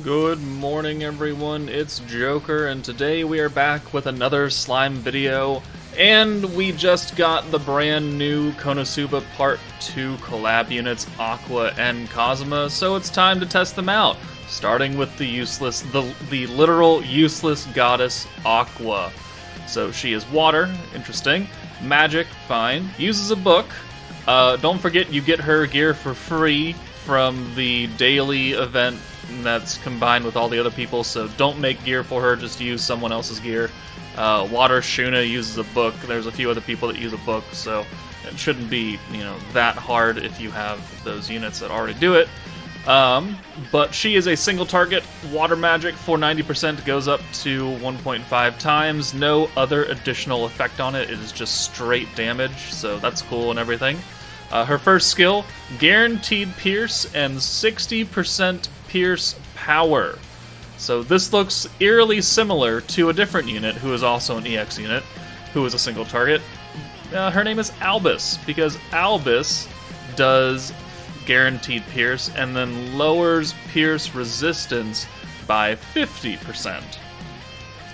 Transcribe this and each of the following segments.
Good morning everyone, it's Joker, and today we are back with another slime video, and we just got the brand new Konosuba Part 2 collab units, Aqua and Kazuma, so it's time to test them out, starting with the literal useless goddess, Aqua. So she is water, interesting, magic, fine, uses a book, don't forget you get her gear for free from the daily event that's combined with all the other people, so don't make gear for her, just use someone else's gear. Water Shuna uses a book, there's a few other people that use a book, so it shouldn't be, that hard if you have those units that already do it. But she is a single target, water magic for 90% goes up to 1.5 times, no other additional effect on it, it is just straight damage, so that's cool and everything. Her first skill, guaranteed pierce and 60% pierce power. So this looks eerily similar to a different unit who is also an EX unit, who is a single target. Her name is Albus, because Albus does guaranteed pierce and then lowers pierce resistance by 50%.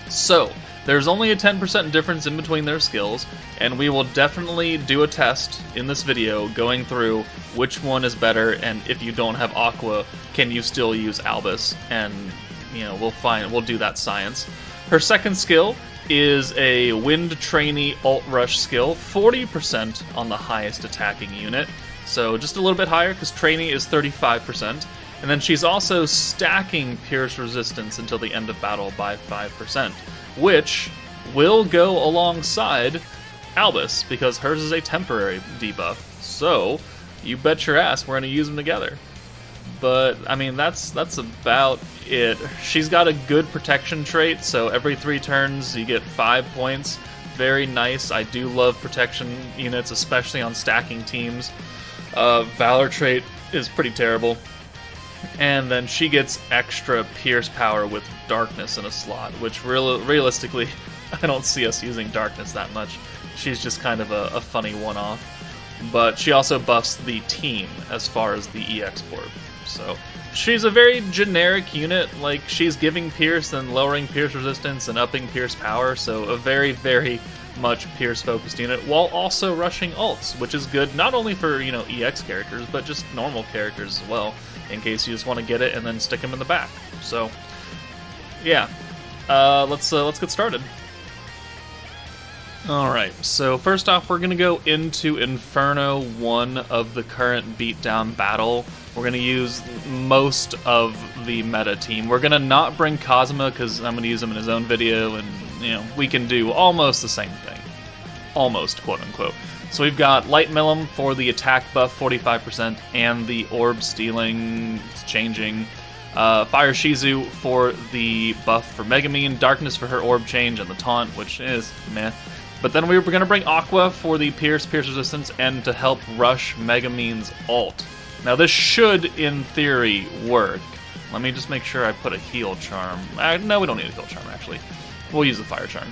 So, there's only a 10% difference in between their skills, and we will definitely do a test in this video going through which one is better, and if you don't have Aqua, can you still use Albus? And, we'll do that science. Her second skill is a Wind Trainee Alt Rush skill, 40% on the highest attacking unit, so just a little bit higher, because Trainee is 35%. And then she's also stacking Pierce Resistance until the end of battle by 5%, which will go alongside Albus, because hers is a temporary debuff. So, you bet your ass we're going to use them together. But, that's about it. She's got a good protection trait, so every 3 turns you get 5 points. Very nice. I do love protection units, especially on stacking teams. Valor trait is pretty terrible. And then she gets extra pierce power with darkness in a slot, which realistically, I don't see us using darkness that much. She's just kind of a funny one-off. But she also buffs the team as far as the EX board. So she's a very generic unit, like she's giving pierce and lowering pierce resistance and upping pierce power, so a very, very much pierce-focused unit, while also rushing ults, which is good not only for, EX characters, but just normal characters as well, in case you just want to get it and then stick them in the back. So, yeah, let's get started. Alright, so first off, we're going to go into Inferno 1 of the current beatdown battle. We're going to use most of the meta team. We're going to not bring Kazuma, because I'm going to use him in his own video, and, we can do almost the same thing. Almost, quote-unquote. So we've got Light Millum for the attack buff, 45%, and the orb stealing, changing. Fire Shizu for the buff for Megumin, Darkness for her orb change, and the taunt, which is meh. But then we were going to bring Aqua for the pierce resistance, and to help rush Megumin's ult. Now this should, in theory, work. Let me just make sure I put a heal charm. No, we don't need a heal charm, actually. We'll use the fire charm.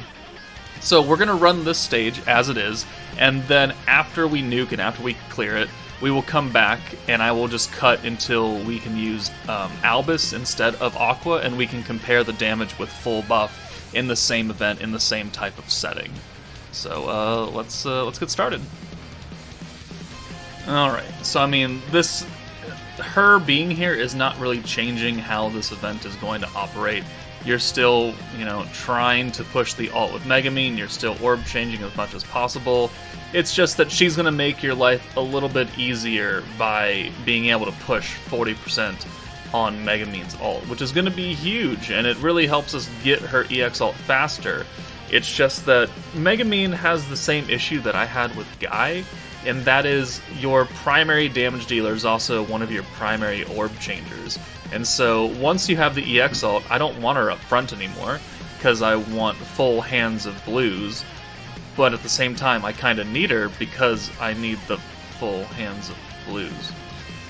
So we're going to run this stage as it is, and then after we nuke and after we clear it, we will come back and I will just cut until we can use Albus instead of Aqua, and we can compare the damage with full buff in the same event, in the same type of setting. So let's get started. Alright, so her being here is not really changing how this event is going to operate. You're still, trying to push the ult with Megumin, you're still orb changing as much as possible. It's just that she's going to make your life a little bit easier by being able to push 40% on Megumin's ult, which is going to be huge, and it really helps us get her EX ult faster. It's just that Megumin has the same issue that I had with Guy, and that is your primary damage dealer is also one of your primary orb changers. And so once you have the EX ult, I don't want her up front anymore, because I want full hands of blues, but at the same time I kind of need her because I need the full hands of blues.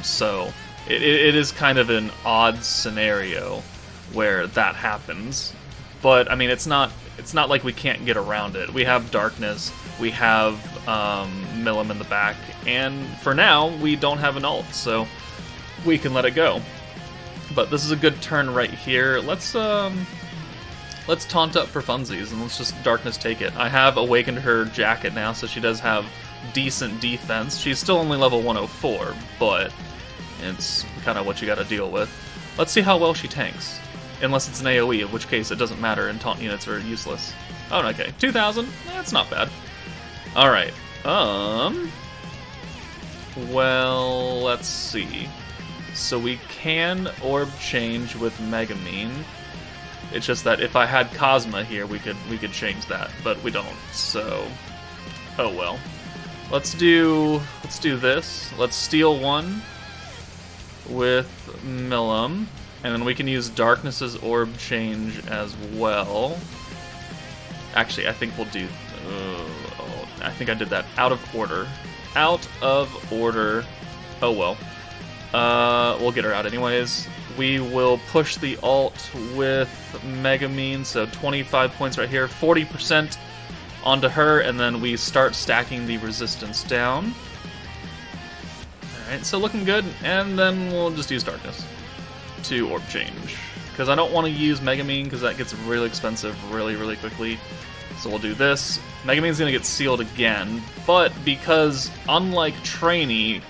So it is kind of an odd scenario where that happens, but it's not like we can't get around it. We have Darkness, we have Millum in the back, and for now we don't have an ult, so we can let it go. But this is a good turn right here. Let's taunt up for funsies, and let's just Darkness take it. I have awakened her jacket now, so she does have decent defense. She's still only level 104, but it's kind of what you gotta deal with. Let's see how well she tanks. Unless it's an AoE, in which case it doesn't matter and taunt units are useless. Oh, okay. 2,000? That's not bad. Alright. Well, let's see. So we can orb change with Megamine. It's just that if I had Cosma here, we could change that, but we don't. So, oh well. Let's do this. Let's steal one with Millum, and then we can use Darkness's orb change as well. Actually, I think we'll do. I think I did that out of order. Out of order. Oh well. We'll get her out anyways. We will push the ult with Megamine, so 25 points right here, 40% onto her, and then we start stacking the resistance down. Alright, so looking good, and then we'll just use Darkness to orb change. Because I don't want to use Megamine, because that gets really expensive really, really quickly. So we'll do this. Megamine's going to get sealed again, but because, unlike Trainee,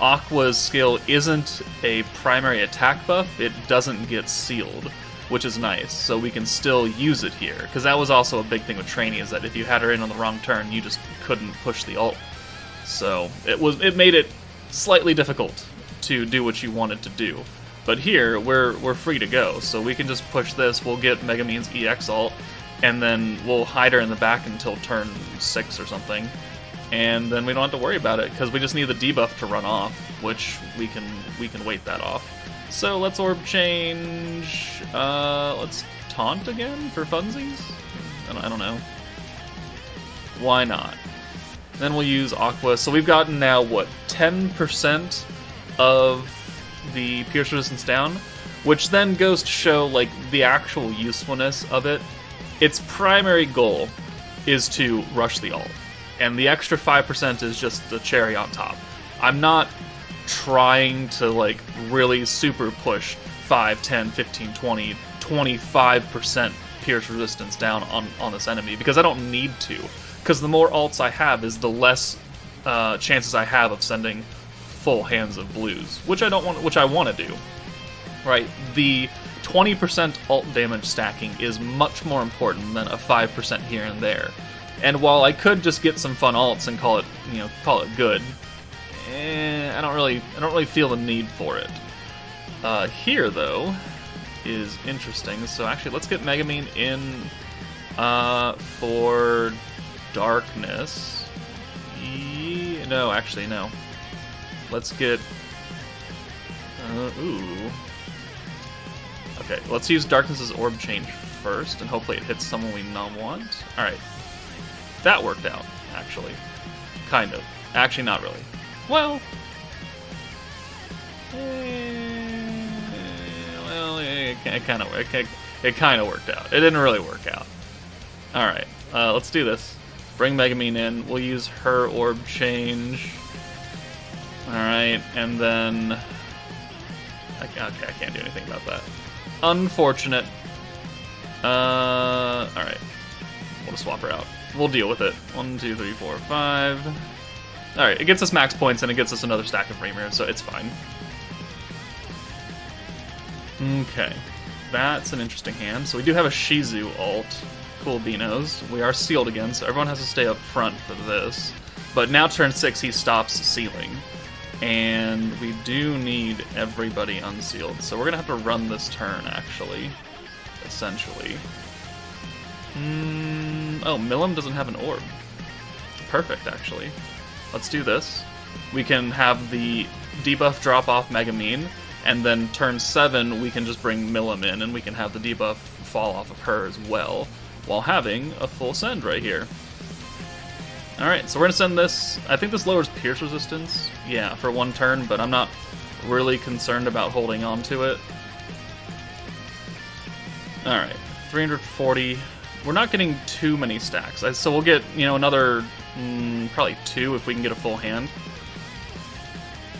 Aqua's skill isn't a primary attack buff, it doesn't get sealed, which is nice, so we can still use it here. Because that was also a big thing with Trainee, is that if you had her in on the wrong turn, you just couldn't push the ult. So it made it slightly difficult to do what you wanted to do. But here, we're free to go, so we can just push this, we'll get Megamine's EX ult, and then we'll hide her in the back until turn 6 or something. And then we don't have to worry about it, because we just need the debuff to run off, which we can wait that off. So let's orb change. Let's taunt again for funsies? I don't know. Why not? Then we'll use Aqua. So we've gotten now, what, 10% of the Pierce Resistance down? Which then goes to show, like, the actual usefulness of it. Its primary goal is to rush the ult. And the extra 5% is just the cherry on top. I'm not trying to, like, really super push 5, 10, 15, 20, 25% pierce resistance down on this enemy, because I don't need to. Because the more ults I have is the less chances I have of sending full hands of blues, which I want to do. Right? The 20% ult damage stacking is much more important than a 5% here and there. And while I could just get some fun ults and call it good, I don't really feel the need for it. Here though is interesting. So actually, let's get Megamine in for Darkness. No, actually no. Let's get. Ooh. Okay, let's use Darkness's orb change first, and hopefully it hits someone we not want. All right. That worked out, actually. Kind of. Actually, not really. Well... it kind of worked out. It didn't really work out. Alright, let's do this. Bring Megamine in. We'll use her orb change. Alright, and then... Okay, I can't do anything about that. Unfortunate. Alright. We'll just swap her out. We'll deal with it. 1, 2, 3, 4, 5. Alright, it gets us max points and it gets us another stack of Premiers, so it's fine. Okay. That's an interesting hand. So we do have a Shizu ult. Cool beanos. We are sealed again, so everyone has to stay up front for this. But now turn 6, he stops sealing. And we do need everybody unsealed. So we're going to have to run this turn, actually. Essentially. Oh, Millum doesn't have an orb. Perfect, actually. Let's do this. We can have the debuff drop off Megamine, and then turn 7 we can just bring Millum in, and we can have the debuff fall off of her as well, while having a full send right here. Alright, so we're going to send this. I think this lowers pierce resistance, yeah, for 1 turn, but I'm not really concerned about holding on to it. Alright, 340. We're not getting too many stacks, so we'll get, another probably 2 if we can get a full hand.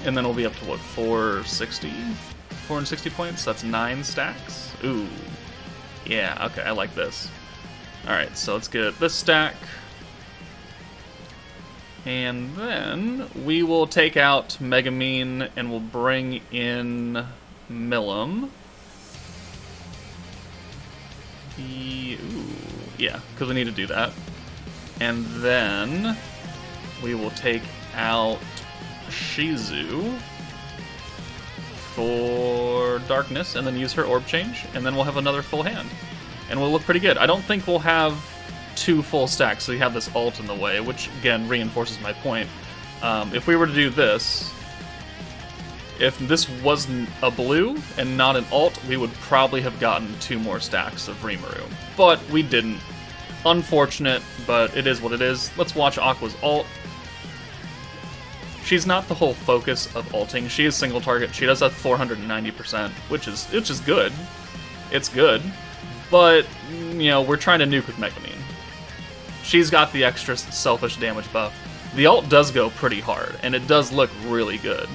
And then we'll be up to, what, 460? 460 points. That's 9 stacks. Ooh. Yeah, okay, I like this. Alright, so let's get this stack. And then we will take out Megamine and we'll bring in Millum. Yeah, because we need to do that. And then we will take out Shizu for Darkness, and then use her Orb Change, and then we'll have another full hand. And we'll look pretty good. I don't think we'll have 2 full stacks, so we have this ult in the way, which, again, reinforces my point. If we were to do this, if this wasn't a blue and not an ult, we would probably have gotten 2 more stacks of Rimuru. But we didn't. Unfortunate, but it is what it is. Let's watch Aqua's ult. She's not the whole focus of ulting. She is single target. She does have 490%, which is good. It's good. But, you know, we're trying to nuke with Megamine. She's got the extra selfish damage buff. The ult does go pretty hard, and it does look really good.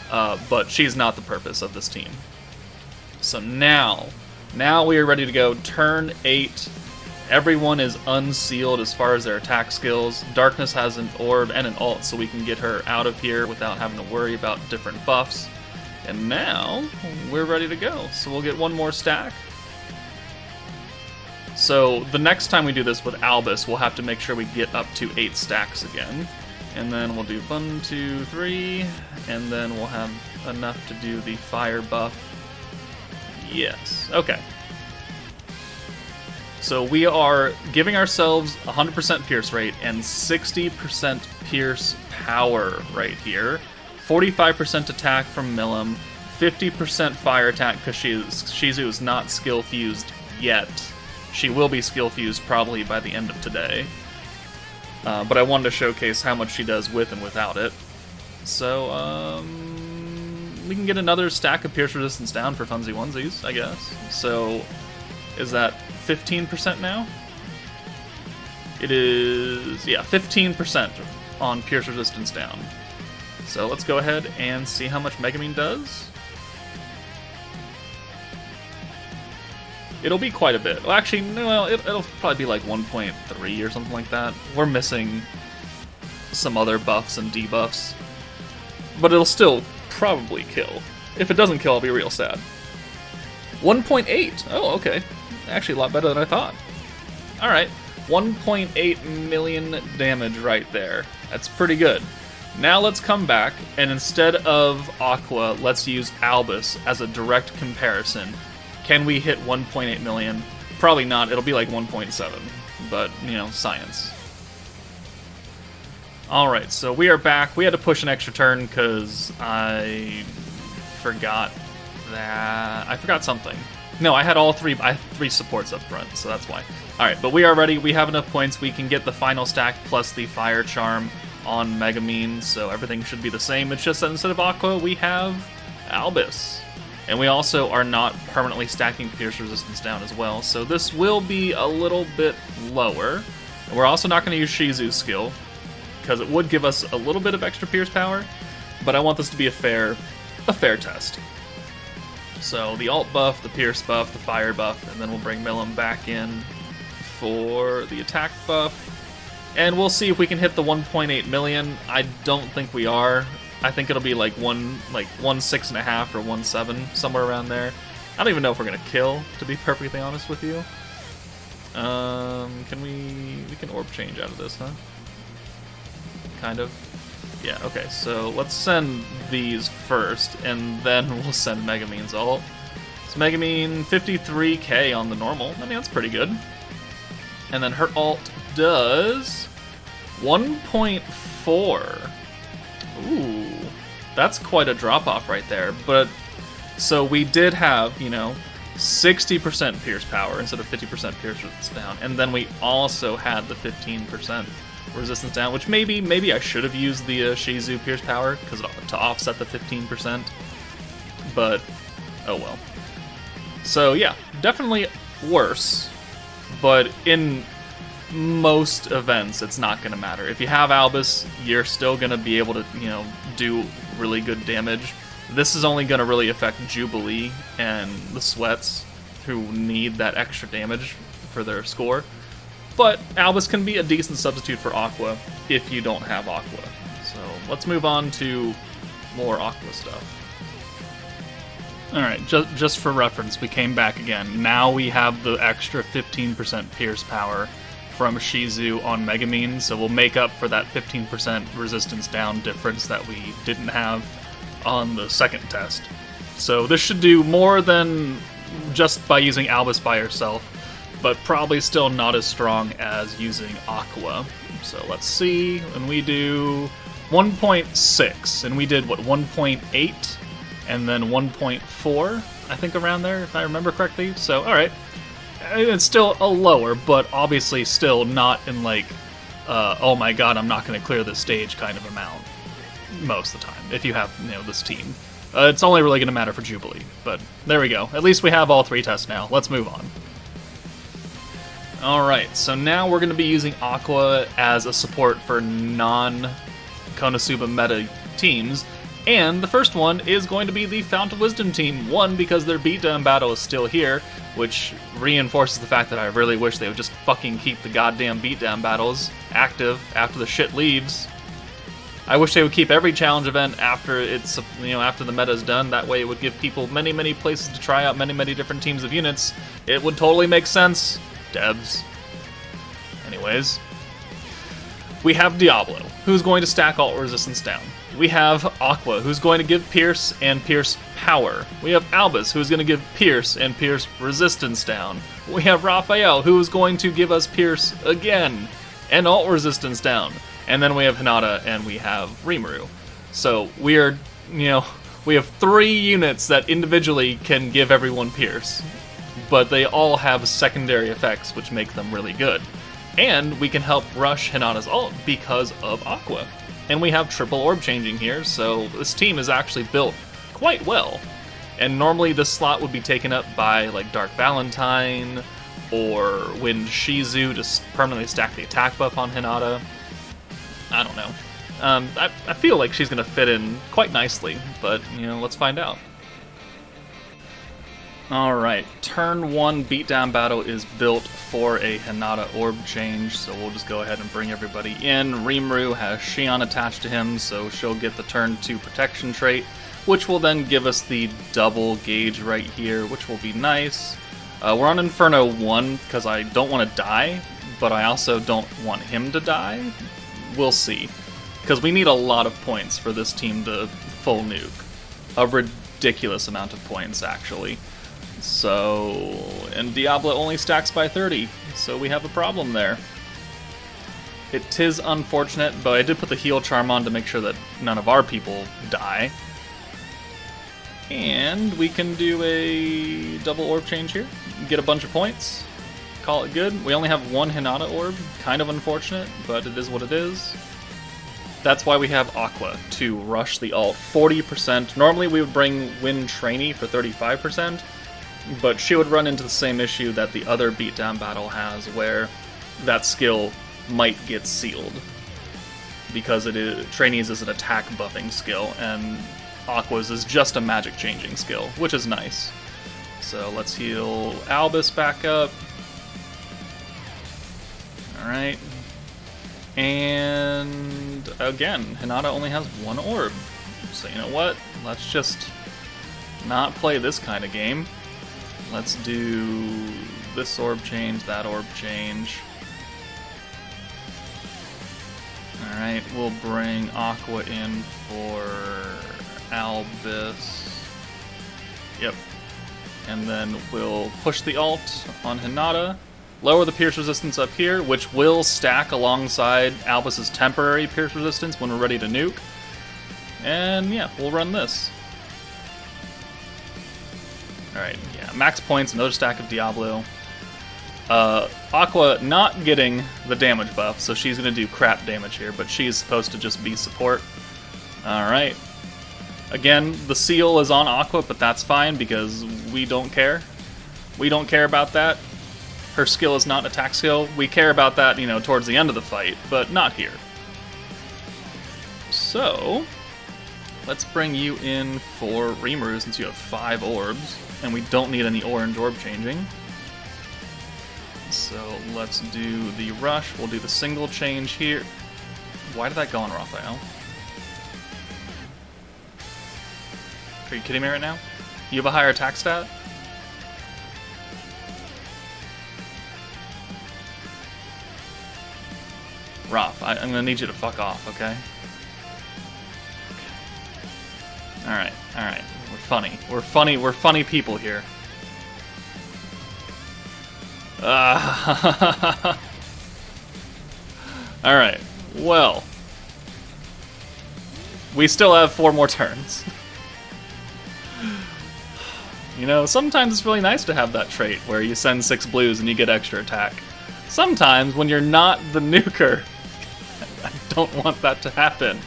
But she's not the purpose of this team. So now we are ready to go. Turn 8. Everyone is unsealed as far as their attack skills. Darkness has an orb and an ult, so we can get her out of here without having to worry about different buffs. And now we're ready to go. So we'll get 1 more stack. So the next time we do this with Albus, we'll have to make sure we get up to 8 stacks again. And then we'll do 1, 2, 3, and then we'll have enough to do the fire buff. Yes, okay. So we are giving ourselves 100% pierce rate and 60% pierce power right here. 45% attack from Millum, 50% fire attack because Shizu is not skill fused yet. She will be skill fused probably by the end of today. But I wanted to showcase how much she does with and without it. So, we can get another stack of pierce resistance down for funsy onesies, I guess. So, is that 15% now? It is, yeah, 15% on pierce resistance down. So let's go ahead and see how much Megamine does. It'll be quite a bit. Well, actually, no, it'll probably be like 1.3 or something like that. We're missing some other buffs and debuffs. But it'll still probably kill. If it doesn't kill, I'll be real sad. 1.8! Oh, okay. Actually, a lot better than I thought. Alright, 1.8 million damage right there. That's pretty good. Now let's come back, and instead of Aqua, let's use Albus as a direct comparison. Can we hit 1.8 million? Probably not. It'll be like 1.7. But, you know, science. Alright, so we are back. We had to push an extra turn because I forgot that... I forgot something. No, I had I had 3 supports up front, so that's why. Alright, but we are ready. We have enough points. We can get the final stack plus the Fire Charm on Megamine, so everything should be the same. It's just that instead of Aqua, we have Albus. And we also are not permanently stacking Pierce Resistance down as well, so this will be a little bit lower. And we're also not going to use Shizu's skill, because it would give us a little bit of extra Pierce power, but I want this to be a fair test. So the ult buff, the pierce buff, the fire buff, and then we'll bring Millum back in for the attack buff. And we'll see if we can hit the 1.8 million. I don't think we are. I think it'll be like 1.6.5 or 1.7, somewhere around there. I don't even know if we're gonna kill, to be perfectly honest with you. We can orb change out of this, huh? Kind of. Yeah, okay, so let's send these first, and then we'll send Megamine's ult. So Megamine, 53k on the normal. I mean, that's pretty good. And then her ult does 1.4. Ooh, that's quite a drop-off right there. But, so we did have, you know, 60% pierce power instead of 50% pierce resistance down, and then we also had the 15% resistance down, which maybe I should have used the Shizu pierce power to offset the 15%, but oh well. So yeah, definitely worse, but in most events it's not going to matter. If you have Albus, you're still going to be able to, you know, do really good damage. This is only going to really affect Jubilee and the Sweats, who need that extra damage for their score. But Albus can be a decent substitute for Aqua if you don't have Aqua. So let's move on to more Aqua stuff. Alright, just for reference, we came back again. Now we have the extra 15% Pierce power from Shizu on Megamine, so we'll make up for that 15% resistance down difference that we didn't have on the second test. So this should do more than just by using Albus by herself, but probably still not as strong as using Aqua. So let's see, and we do 1.6, and we did, what, 1.8, and then 1.4, I think around there, if I remember correctly. So, alright. It's still a lower, but obviously still not in, like, oh my god, I'm not going to clear this stage kind of amount most of the time, if you have, this team. It's only really going to matter for Jubilee, but there we go. At least we have all 3 tests now. Let's move on. Alright, so now we're going to be using Aqua as a support for non-Konosuba meta teams, and the first one is going to be the Fount of Wisdom team. One, because their beatdown battle is still here, which reinforces the fact that I really wish they would just fucking keep the goddamn beatdown battles active after the shit leaves. I wish they would keep every challenge event after it's, after the meta's done. That way it would give people many, many places to try out many different teams of units. It would totally make sense. Devs. Anyways. We have Diablo, who's going to stack alt resistance down. We have Aqua, who's going to give Pierce and Pierce power. We have Albus, who's going to give Pierce and Pierce resistance down. We have Raphael, who is going to give us Pierce again, and alt resistance down. And then we have Hinata, and we have Rimuru. So we are, we have 3 units that individually can give everyone Pierce, but they all have secondary effects which make them really good. And we can help rush Hinata's ult because of Aqua. And we have triple orb changing here, so this team is actually built quite well. And normally this slot would be taken up by like Dark Valentine or Wind Shizu to permanently stack the attack buff on Hinata. I don't know. I feel like she's going to fit in quite nicely, but, let's find out. Alright, turn 1 beatdown battle is built for a Hinata orb change, so we'll just go ahead and bring everybody in. Rimuru has Shion attached to him, so she'll get the turn 2 protection trait, which will then give us the double gauge right here, which will be nice. We're on Inferno 1 because I don't want to die, but I also don't want him to die. We'll see, because we need a lot of points for this team to full nuke. A ridiculous amount of points, actually. So, and Diablo only stacks by 30, so we have a problem there. It is unfortunate, but I did put the heal charm on to make sure that none of our people die. And we can do a double orb change here, get a bunch of points, call it good. We only have 1 Hinata orb, kind of unfortunate, but it is what it is. That's why we have Aqua, to rush the ult 40%. Normally we would bring Wind Trainee for 35%, but she would run into the same issue that the other beatdown battle has, where that skill might get sealed. Because Trainee's is an attack buffing skill, and Aqua's is just a magic changing skill, which is nice. So let's heal Albus back up. Alright. And again, Hinata only has 1 orb. So you know what? Let's just not play this kind of game. Let's do this orb change, that orb change. Alright, we'll bring Aqua in for Albus. Yep. And then we'll push the ult on Hinata. Lower the pierce resistance up here, which will stack alongside Albus's temporary pierce resistance when we're ready to nuke. And yeah, we'll run this. Alright, yeah, max points, another stack of Diablo. Aqua not getting the damage buff, so she's going to do crap damage here, but she's supposed to just be support. Alright. Again, the seal is on Aqua, but that's fine because we don't care. We don't care about that. Her skill is not an attack skill. We care about that, towards the end of the fight, but not here. So, let's bring you in for Rimuru since you have 5 orbs, and we don't need any orange orb changing. So let's do the rush. We'll do the single change here. Why did that go on Raphael? Are you kidding me right now? You have a higher attack stat? Raph, I'm gonna need you to fuck off, okay? Alright, alright. We're funny. We're funny people here. Alright, well. We still have 4 more turns. You know, sometimes it's really nice to have that trait where you send 6 blues and you get extra attack. Sometimes, when you're not the nuker, I don't want that to happen.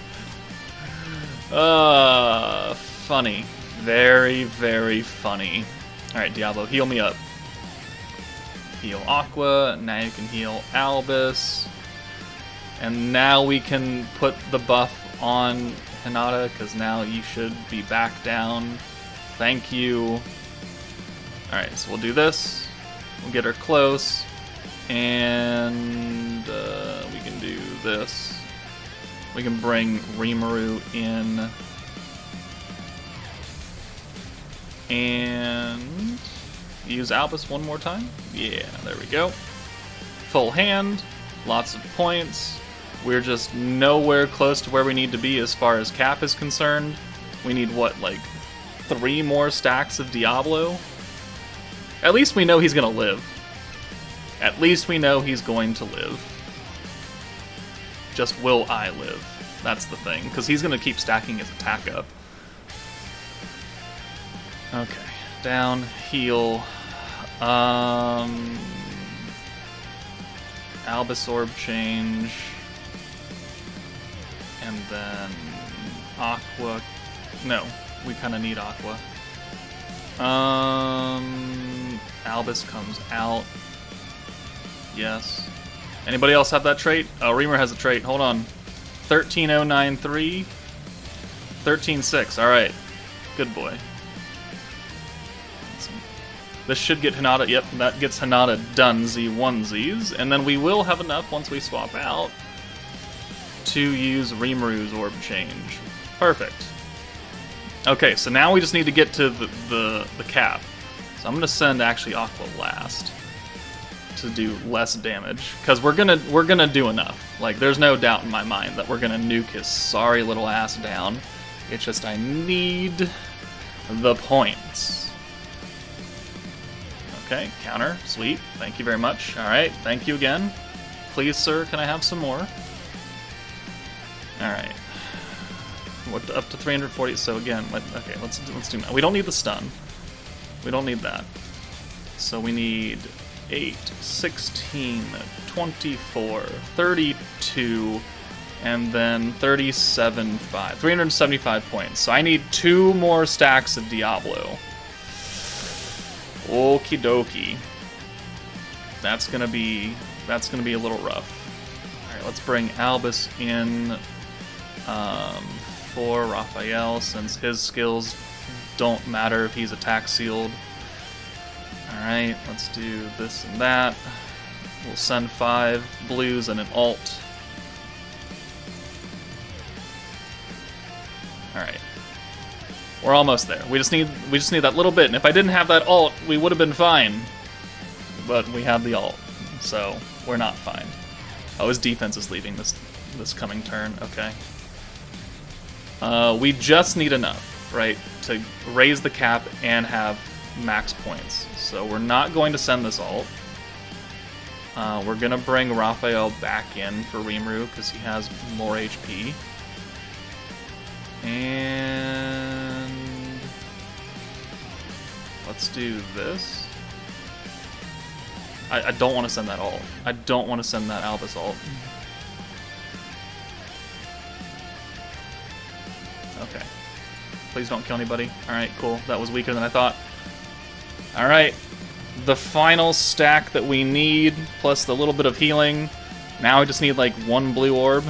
Funny. Very, very funny. Alright, Diablo, heal me up. Heal Aqua, now you can heal Albus. And now we can put the buff on Hinata, because now you should be back down. Thank you. Alright, so we'll do this. We'll get her close. And we can do this. We can bring Rimuru in. And use Albus one more time. Yeah, there we go. Full hand. Lots of points. We're just nowhere close to where we need to be as far as cap is concerned. We need, what, like 3 more stacks of Diablo? At least we know he's gonna live. At least we know he's going to live. Just will I live? That's the thing, because he's gonna keep stacking his attack up. Okay, down, heal. Albus orb change. And then Aqua. No, we kind of need Aqua. Albus comes out. Yes. Anybody else have that trait? Oh, Reamer has a trait. Hold on. 13093. 136. Alright. Good boy. This should get Hinata. Yep, that gets Hinata Dunsey onesies. And then we will have enough once we swap out to use Rimuru's orb change. Perfect. Okay, so now we just need to get to the cap. So I'm gonna send actually Aqua last to do less damage, because we're gonna do enough. Like, there's no doubt in my mind that we're gonna nuke his sorry little ass down. It's just I need the points. Okay, counter, sweet. Thank you very much. All right, thank you again. Please, sir, can I have some more? All right. What, up to 340? So again, okay, let's do that. We don't need the stun. We don't need that. So we need 8, 16, 24, 32, and then 37, 5. 375 points. So I need 2 more stacks of Diablo. Okie dokie. That's gonna be a little rough. Alright, let's bring Albus in for Raphael, since his skills don't matter if he's attack sealed. Alright, let's do this and that. We'll send 5 blues and an alt. Alright. We're almost there. We just need that little bit, and if I didn't have that alt, we would have been fine. But we have the alt, so we're not fine. Oh, his defense is leaving this coming turn. Okay. We just need enough, right, to raise the cap and have max points. So we're not going to send this alt. We're gonna bring Raphael back in for Rimuru because he has more HP. And let's do this. I don't want to send that alt. I don't want to send that Albus alt. Okay. Please don't kill anybody. Alright, cool. That was weaker than I thought. Alright. The final stack that we need, plus the little bit of healing. Now I just need like 1 blue orb.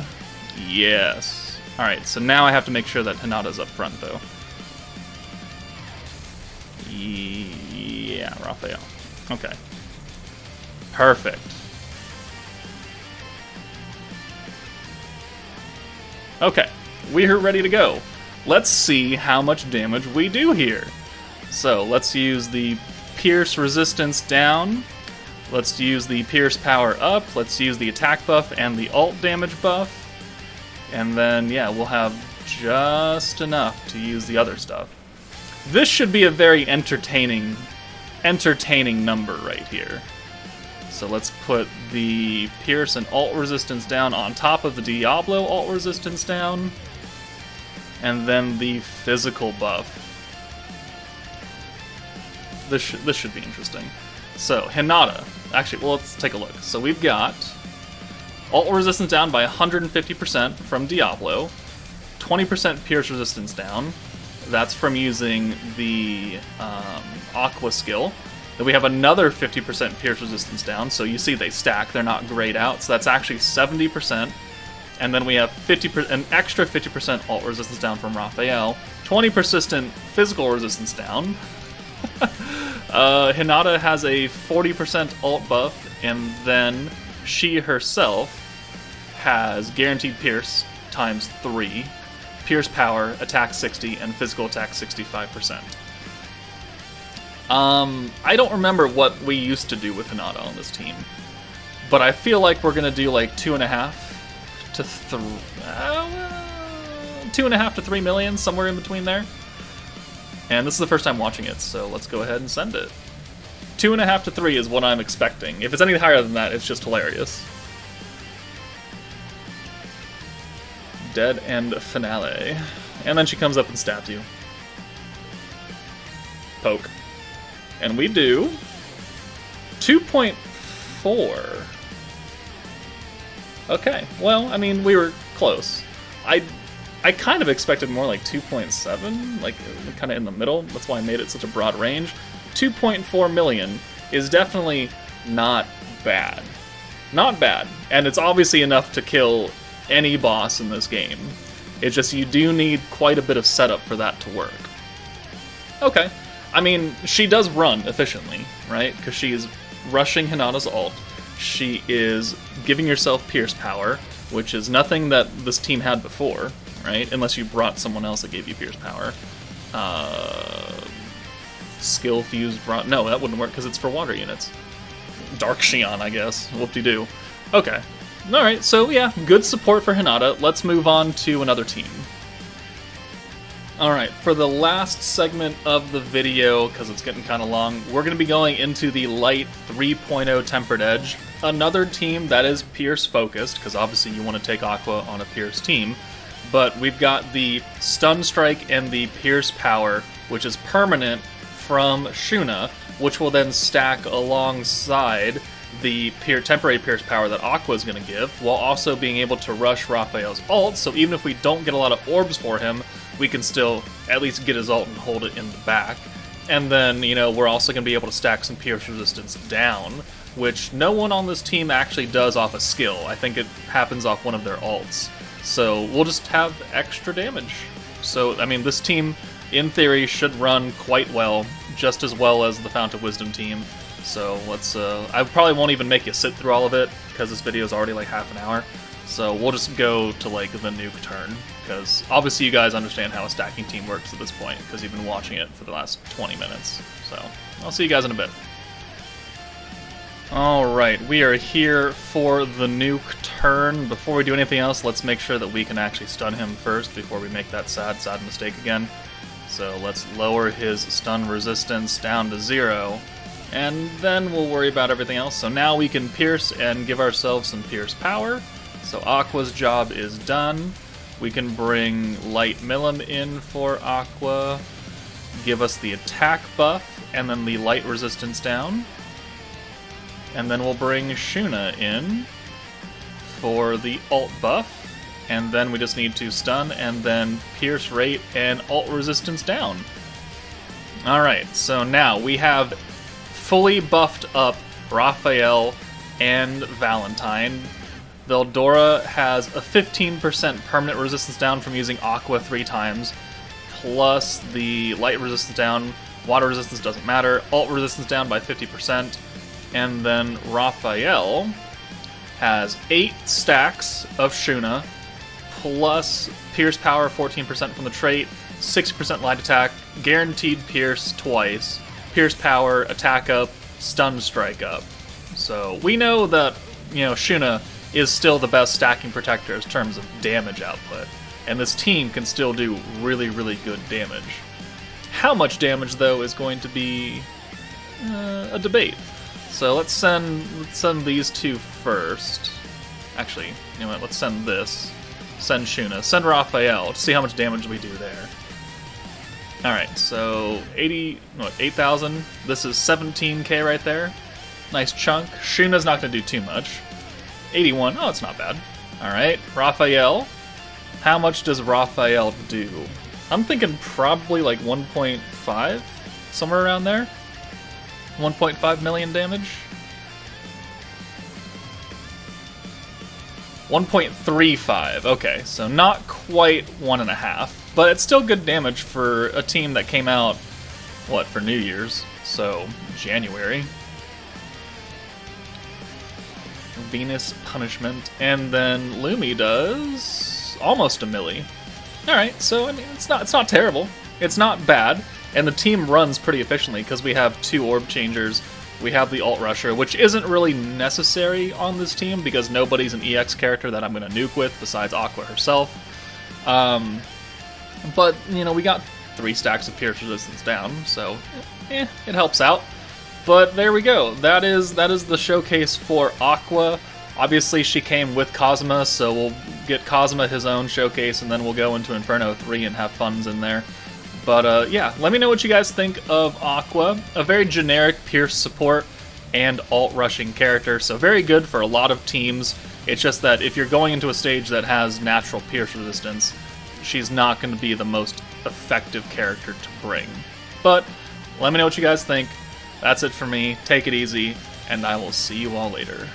Yes. Alright, so now I have to make sure that Hinata's up front, though. Yeah, Raphael. Okay. Perfect. Okay, we're ready to go. Let's see how much damage we do here. So, let's use the Pierce resistance down. Let's use the Pierce power up. Let's use the attack buff and the ult damage buff. And then, yeah, we'll have just enough to use the other stuff. This should be a very entertaining number right here. So let's put the Pierce and ult resistance down on top of the Diablo ult resistance down. And then the physical buff. This should be interesting. So, Hinata. Actually, well, let's take a look. So we've got ult resistance down by 150% from Diablo. 20% Pierce resistance down. That's from using the Aqua skill. Then we have another 50% Pierce resistance down. So you see they stack. They're not grayed out. So that's actually 70%. And then we have an extra 50% ult resistance down from Raphael. 20% physical resistance down. Hinata has a 40% ult buff, and then she herself has guaranteed Pierce times 3, Pierce power, attack 60, and physical attack 65%. I don't remember what we used to do with Hinata on this team, but I feel like we're gonna do like 2.5 to 3 million, somewhere in between there. And this is the first time watching it, so let's go ahead and send it. 2.5 to 3 is what I'm expecting. If it's anything higher than that, it's just hilarious. Dead End Finale. And then she comes up and stabs you. Poke. And we do 2.4. Okay, well, I mean, we were close. I kind of expected more like 2.7, like kind of in the middle. That's why I made it such a broad range. 2.4 million is definitely not bad. Not bad. And it's obviously enough to kill any boss in this game. It's just you do need quite a bit of setup for that to work. Okay. I mean, she does run efficiently, right? Because she is rushing Hinata's ult. She is giving yourself Pierce power, which is nothing that this team had before, right? Unless you brought someone else that gave you Pierce power. Skill Fuse brought... No, that wouldn't work because it's for water units. Dark Xion, I guess. Whoop-de-doo. Okay. Alright, so yeah, good support for Hinata. Let's move on to another team. Alright, for the last segment of the video, because it's getting kind of long, we're going to be going into the Light 3.0 Tempered Edge. Another team that is Pierce-focused, because obviously you want to take Aqua on a Pierce team. But we've got the Stun Strike and the Pierce Power, which is permanent from Shuna, which will then stack alongside the temporary Pierce Power that Aqua is going to give, while also being able to rush Raphael's ult, so even if we don't get a lot of orbs for him, we can still at least get his ult and hold it in the back. And then, you know, we're also going to be able to stack some Pierce resistance down, which no one on this team actually does off a skill. I think it happens off one of their ults. So we'll just have extra damage. So, I mean, this team, in theory, should run quite well, just as well as the Fount of Wisdom team. So let's, I probably won't even make you sit through all of it, because this video is already like half an hour. So we'll just go to like the nuke turn, because obviously you guys understand how a stacking team works at this point, because you've been watching it for the last 20 minutes. So I'll see you guys in a bit. Alright, we are here for the nuke turn. Before we do anything else, let's make sure that we can actually stun him first before we make that sad mistake again. So let's lower his stun resistance down to 0, and then we'll worry about everything else. So now we can pierce and give ourselves some pierce power. So Aqua's job is done. We can bring Light Milim in for Aqua, give us the attack buff, and then the light resistance down. And then we'll bring Shuna in for the ult buff, and then we just need to stun and then pierce rate and ult resistance down. Alright, so now we have fully buffed up Raphael and Valentine. Veldora has a 15% permanent resistance down from using Aqua 3 times, plus the light resistance down, water resistance doesn't matter, alt resistance down by 50%, and then Raphael has 8 stacks of Shuna, plus Pierce Power 14% from the trait, 60% light attack, guaranteed Pierce twice, Pierce Power, attack up, stun strike up. So we know that, Shuna is still the best stacking protector in terms of damage output, and this team can still do really, really good damage. How much damage, though, is going to be a debate. So let's send these two first. Actually, you know what? Let's send this. Send Shuna. Send Raphael to see how much damage we do there. Alright, so 8,000. This is 17k right there. Nice chunk. Shuna's not going to do too much. 81. Oh, it's not bad. Alright, Raphael. How much does Raphael do? I'm thinking probably like 1.5, somewhere around there. 1.5 million damage. 1.35. Okay, so not quite 1.5, but it's still good damage for a team that came out, for New Year's? So, January. Venus Punishment, and then Lumi does almost a milli. Alright, so I mean, it's not terrible. It's not bad, and the team runs pretty efficiently because we have 2 orb changers. We have the Alt Rusher, which isn't really necessary on this team because nobody's an EX character that I'm going to nuke with besides Aqua herself. But, we got 3 stacks of Pierce Resistance down, so it helps out. But there we go. That is the showcase for Aqua. Obviously, she came with Cosma, so we'll get Cosma his own showcase, and then we'll go into Inferno 3 and have funs in there. But yeah, let me know what you guys think of Aqua. A very generic Pierce support and alt-rushing character, so very good for a lot of teams. It's just that if you're going into a stage that has natural Pierce resistance, she's not going to be the most effective character to bring. But let me know what you guys think. That's it for me. Take it easy, and I will see you all later.